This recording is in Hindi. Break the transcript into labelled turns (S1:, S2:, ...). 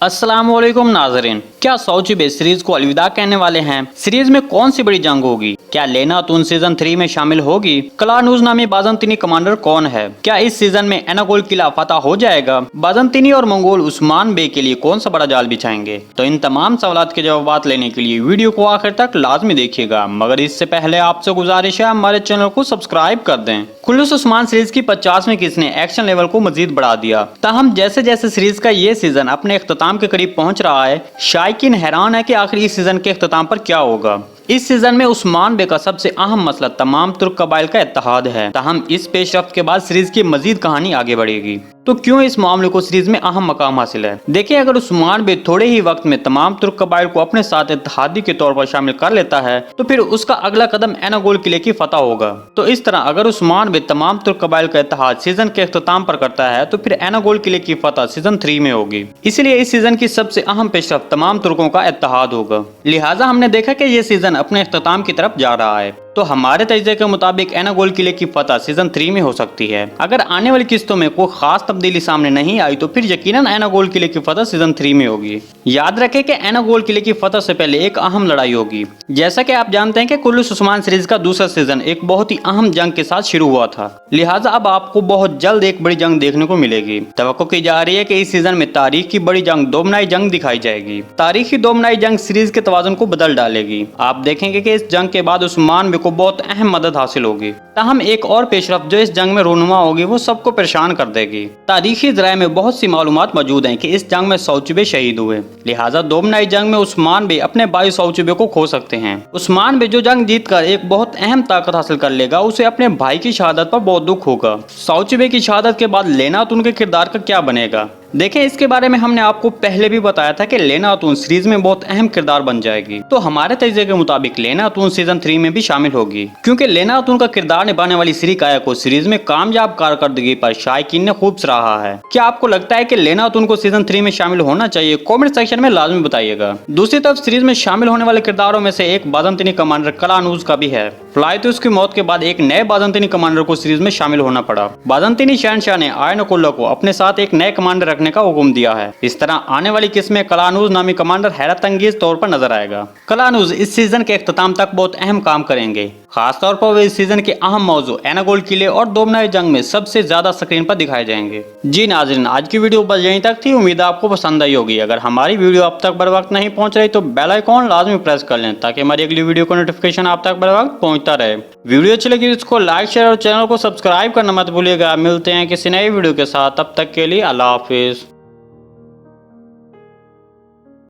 S1: अस्सलामुअलैकुम नाजरीन, क्या सऊचुबे सीरीज को अलविदा कहने वाले हैं? सीरीज में कौन सी बड़ी जंग होगी? क्या लेना तुन सीजन 3 में शामिल होगी? कलानूज नामी बाजंतीनी कमांडर कौन है? क्या इस सीजन में एनागोल किला फतह हो जाएगा? बाजंतीनी और मंगोल उस्मान बे के लिए कौन सा बड़ा जाल बिछाएंगे? तो इन तमाम सवालात के जवाब लेने के लिए वीडियो को आखिर तक लाजमी देखिएगा, मगर इससे पहले आपसे गुजारिश है हमारे चैनल को सब्सक्राइब कर दें। खुल्लुस उस्मान सीरीज की 50वीं किस्त ने एक्शन लेवल को मजीद बढ़ा दिया। ताहम जैसे जैसे सीरीज का ये सीजन अपने इख्तिताम के करीब पहुंच रहा है, शायकीन हैरान है कि आखिर इस सीजन के इख्तिताम पर क्या होगा। इस सीजन में उस्मान बे का सबसे अहम मसला तमाम तुर्क कबाइल का इत्तेहाद है। ताहम इस पेशरफ्त के बाद सीरीज की मजीद कहानी आगे बढ़ेगी। तो क्यों इस मामले को सीरीज में अहम मकाम हासिल है? देखिए, अगर उस्मान बे थोड़े ही वक्त में तमाम तुर्क कबाइल को अपने साथ इत्तेहादी के तौर पर शामिल कर लेता है, तो फिर उसका अगला कदम एनागोल किले की फतह होगा। तो इस तरह अगर उस्मान बे तमाम तुर्क कबाइल का इत्तेहाद सीजन के इख्तिताम पर करता है, तो फिर एनागोल किले की फतह सीजन 3 में होगी। इसलिए इस सीजन की सबसे अहम पेशरफ्त तमाम तुर्कों का इत्तेहाद होगा। लिहाजा हमने देखा कि ये सीजन अपने इख्तिताम की तरफ जा रहा है। तो हमारे तजज़िये के मुताबिक एनागोल किले की फतह सीजन 3 में हो सकती है। अगर आने वाली किस्तों में कोई खास तब्दीली सामने नहीं आई, तो फिर यकीनन एनागोल किले की फतह सीजन 3 में होगी। याद रखें कि एनागोल किले की फतह से पहले एक अहम लड़ाई होगी। जैसा कि आप जानते हैं कि खुल्लुस उस्मान सीरीज का दूसरा सीजन एक बहुत ही अहम जंग के साथ शुरू हुआ था। लिहाजा अब आपको बहुत जल्द एक बड़ी जंग देखने को मिलेगी। तवक्को की जा रही है कि इस सीजन में तारीख की बड़ी जंग दोमनाई जंग दिखाई जाएगी। तारीखी दोमनाई जंग सीरीज के तवाज़ुन को बदल डालेगी। आप देखेंगे कि इस जंग के बाद उस्मान को बहुत अहम मदद हासिल होगी। ताहम एक और पेशरफ्त जो इस जंग में रोनुमा होगी, वो सबको परेशान कर देगी। तारीखी ज़राए में बहुत सी मालूमात मौजूद हैं कि इस जंग में सऊचुबे शहीद हुए। लिहाजा दोमनाई जंग में उस्मान बे अपने भाई सऊचुबे को खो सकते हैं। उस्मान बे जो जंग जीतकर एक बहुत अहम ताकत हासिल कर लेगा, उसे अपने भाई की शहादत पर बहुत दुख होगा। सऊचुबे की शहादत के बाद लेना तुन के किरदार का क्या बनेगा? देखें, इसके बारे में हमने आपको पहले भी बताया था कि लेना अतून सीरीज में बहुत अहम किरदार बन जाएगी। तो हमारे तजज़िये के मुताबिक लेना अतून सीजन 3 में भी शामिल होगी, क्योंकि लेना अतून का किरदार निभाने वाली श्री काया को सीरीज में कामयाब कारकर्दगी पर शायकीन ने खूब सराहा है। क्या आपको लगता है कि लेना अतून को सीजन 3 में शामिल होना चाहिए? कॉमेंट सेक्शन में लाजमी बताइएगा। दूसरी तरफ सीरीज में शामिल होने वाले किरदारों में से एक बाजंतीनी कमांडर कलानूज का भी है। फ्लाइतुस की मौत के बाद एक नए बाजंतीनी कमांडर को सीरीज में शामिल होना पड़ा। बाजंतीनी शहनशाह ने आयनकुल्ला को अपने साथ एक नए कमांडर रखने का हुक्म दिया है। इस तरह आने वाली किस्त में कलानूज नामी कमांडर हैरत अंगेज तौर पर नजर आएगा। कलानूज इस सीजन के इख्तिताम तक बहुत अहम काम करेंगे। खासतौर पर वे इस सीजन के अहम मौजू एनागोल किले और दोमनाई जंग में सबसे ज्यादा स्क्रीन पर दिखाए जाएंगे। जी नाज़रीन, आज की वीडियो बस यहीं तक थी। उम्मीद है आपको पसंद आई होगी। अगर हमारी वीडियो अब तक बर वक्त नहीं पहुंच रही, तो बेल आइकॉन लाजमी प्रेस कर लें, ताकि हमारी अगली वीडियो का नोटिफिकेशन आप तक बर वक्त पहुंचता रहे। वीडियो अच्छी लगी इसको लाइक, शेयर और चैनल को सब्सक्राइब करना मत भूलिएगा। मिलते हैं किसी नई वीडियो के साथ, तब तक के लिए अल्लाह हाफिज।